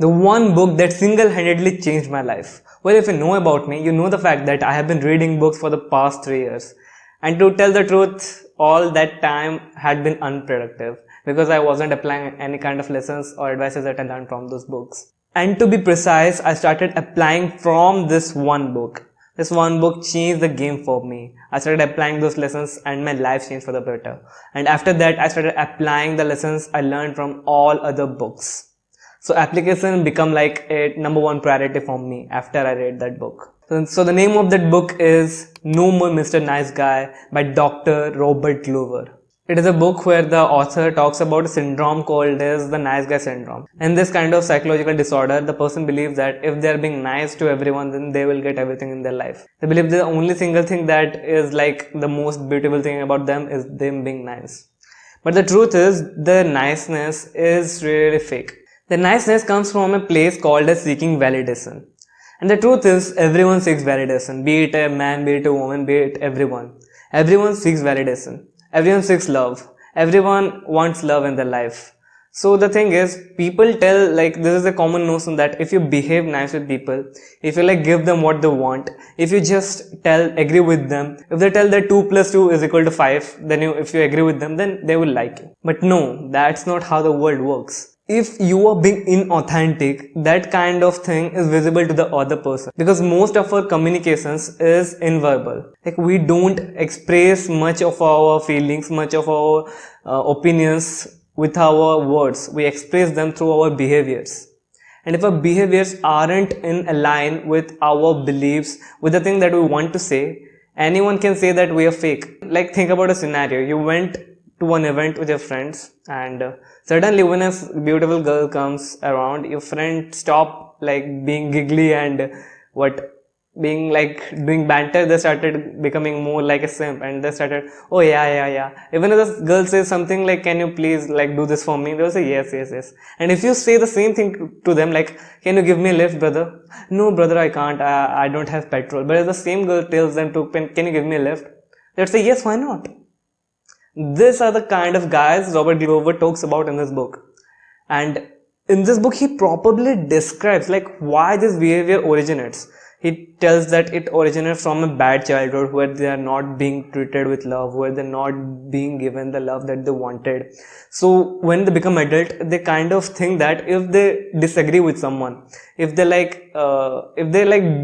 The one book that single-handedly changed my life. Well, if you know about me, you know the fact that I have been reading books for the past 3 years. And to tell the truth, all that time had been unproductive because I wasn't applying any kind of lessons or advices that I learned from those books. And to be precise, I started applying from this one book. This one book changed the game for me. I started applying those lessons and my life changed for the better. And after that, I started applying the lessons I learned from all other books. So application become like a number one priority for me after I read that book. So the name of that book is No More Mr. Nice Guy by Dr. Robert Glover. It is a book where the author talks about a syndrome called as the nice guy syndrome. In this kind of psychological disorder, the person believes that if they are being nice to everyone, then they will get everything in their life. They believe the only single thing that is like the most beautiful thing about them is them being nice. But the truth is, the niceness is really fake. The niceness comes from a place called as seeking validation. And the truth is, everyone seeks validation. Be it a man, be it a woman, be it everyone. Everyone seeks validation. Everyone seeks love. Everyone wants love in their life. So the thing is, people tell, like, this is a common notion that if you behave nice with people, if you like give them what they want, if you just agree with them, if they tell that 2 plus 2 is equal to 5, then if you agree with them, then they will like you. But no, that's not how the world works. If you are being inauthentic, that kind of thing is visible to the other person, because most of our communications is inverbal. Like, we don't express much of our feelings, much of our opinions with our words. We express them through our behaviors. And if our behaviors aren't in line with our beliefs, with the thing that we want to say, anyone can say that we are fake. Like, think about a scenario. You went to an event with your friends, and suddenly when a beautiful girl comes around, your friend stop like being giggly and being like doing banter. They started becoming more like a simp, and they started, oh yeah. Even if the girl says something like, can you please like do this for me, they'll say yes. And if you say the same thing to them, like, can you give me a lift, brother? No brother, I can't, I don't have petrol. But if the same girl tells them to, can you give me a lift, they'll say yes, why not? These are the kind of guys Robert Glover talks about in this book. And in this book, he properly describes like why this behavior originates. He tells that it originates from a bad childhood where they are not being treated with love, where they're not being given the love that they wanted. So when they become adult, they kind of think that if they disagree with someone, if they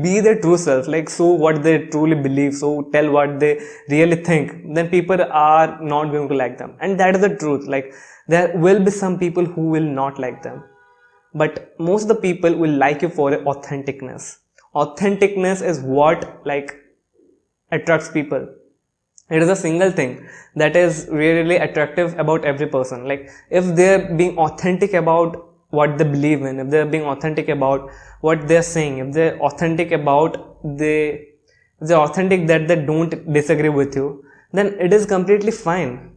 be their true self, like so what they truly believe, so tell what they really think, then people are not going to like them. And that is the truth. Like, there will be some people who will not like them, but most of the people will like you for authenticness. Authenticness is what like attracts people. It is a single thing that is really attractive about every person. Like, if they're being authentic about what they believe in, if they're being authentic about what they're saying, if they're authentic about they're authentic that they don't disagree with you, then it is completely fine.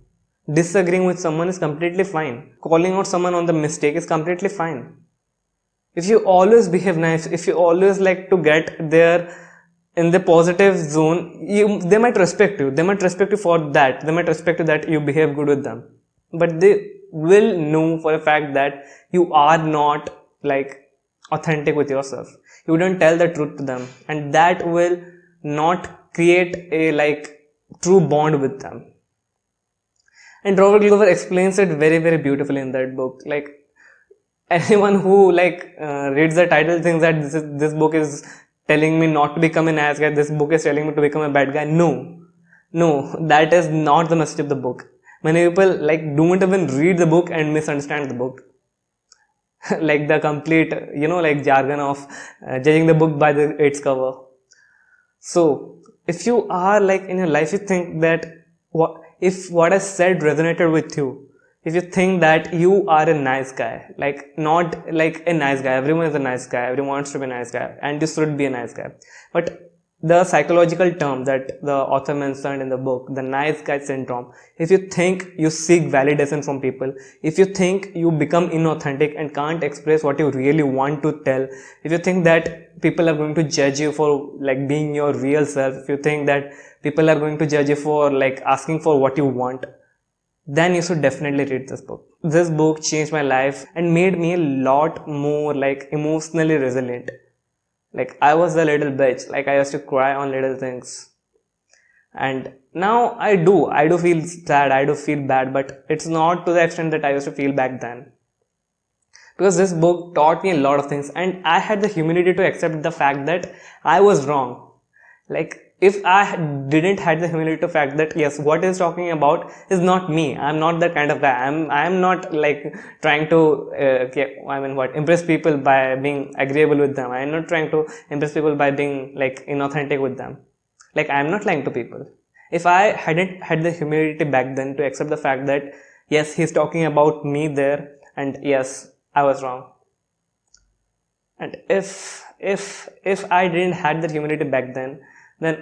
Disagreeing with someone is completely fine. Calling out someone on the mistake is completely fine. If you always behave nice, if you always like to get there in the positive zone, they might respect you. They might respect you for that. They might respect you that you behave good with them. But they will know for a fact that you are not like authentic with yourself. You don't tell the truth to them, and that will not create a like true bond with them. And Robert Glover explains it very, very beautifully in that book. Like, anyone who reads the title thinks that this book is telling me not to become a nice guy, this book is telling me to become a bad guy. No, that is not the message of the book. Many people don't even read the book and misunderstand the book. Like the complete, jargon of judging the book by its cover. So, if you are in your life, you think that if what I said resonated with you, if you think that you are a nice guy, not like a nice guy, everyone is a nice guy, everyone wants to be a nice guy, and you should be a nice guy. But the psychological term that the author mentioned in the book, the nice guy syndrome, if you think you seek validation from people, if you think you become inauthentic and can't express what you really want to tell, if you think that people are going to judge you for being your real self, if you think that people are going to judge you for asking for what you want, then you should definitely read this book. This book changed my life and made me a lot more like emotionally resilient. Like I was a little bitch, like I used to cry on little things. And now I do feel sad, I do feel bad, but it's not to the extent that I used to feel back then. Because this book taught me a lot of things and I had the humility to accept the fact that I was wrong. Like if I didn't had the humility to fact that yes, what he's talking about is not me. I'm not that kind of guy. I'm not like trying to impress people by being agreeable with them. I'm not trying to impress people by being like inauthentic with them. Like I'm not lying to people. If I hadn't had the humility back then to accept the fact that yes, he's talking about me there and yes, I was wrong. And if I didn't had that humility back then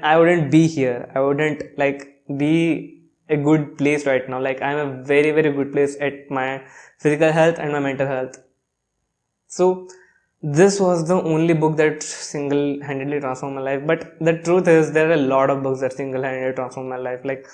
I wouldn't be here. I wouldn't like be a good place right now. Like I'm a very, very good place at my physical health and my mental health. So this was the only book that single-handedly transformed my life. But the truth is there are a lot of books that single-handedly transformed my life. Like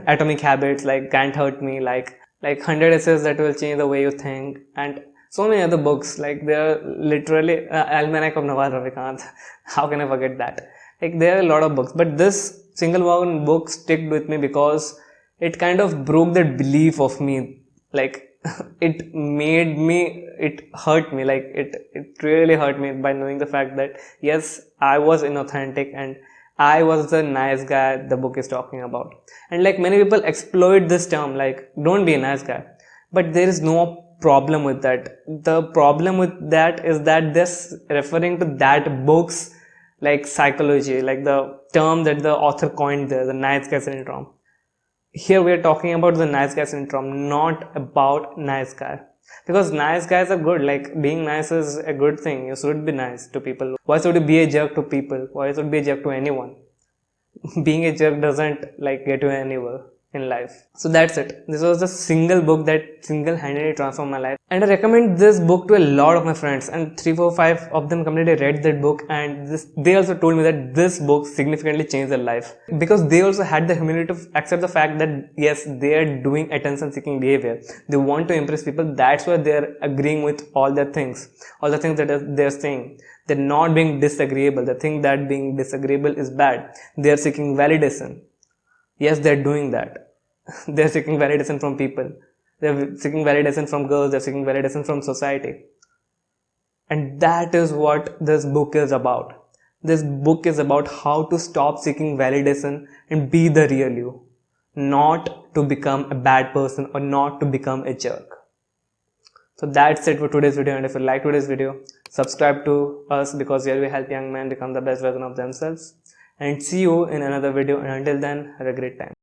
Atomic Habits, like Can't Hurt Me, like 100 Essays That Will Change the Way You Think, and so many other books. Like they're literally Almanac of Nawal Ravikant. How can I forget that? Like there are a lot of books, but this single one book stuck with me because it kind of broke that belief of me. Like it hurt me. Like it really hurt me by knowing the fact that yes, I was inauthentic and I was the nice guy the book is talking about. And like many people exploit this term, like don't be a nice guy, but there is no problem with that. The problem with that is that this referring to that book's like psychology, like the term that the author coined there, the nice guy syndrome. Here we are talking about the nice guy syndrome, not about nice guy. Because nice guys are good, like being nice is a good thing. You should be nice to people. Why should you be a jerk to people? Why should you be a jerk to anyone? Being a jerk doesn't like get you anywhere in life. So that's it. This was the single book that single-handedly transformed my life, and I recommend this book to a lot of my friends, and 3, 4, 5 of them completely read that book, and they also told me that this book significantly changed their life because they also had the humility to accept the fact that yes, they are doing attention-seeking behavior. They want to impress people. That's why they're agreeing with all the things that they're saying. They're not being disagreeable. They think that being disagreeable is bad. They're seeking validation. Yes, they're doing that. They're seeking validation from people. They're seeking validation from girls. They're seeking validation from society. And that is what this book is about. This book is about how to stop seeking validation and be the real you. Not to become a bad person or not to become a jerk. So that's it for today's video, and if you like today's video, subscribe to us because here we help young men become the best version of themselves. And see you in another video, and until then, have a great time.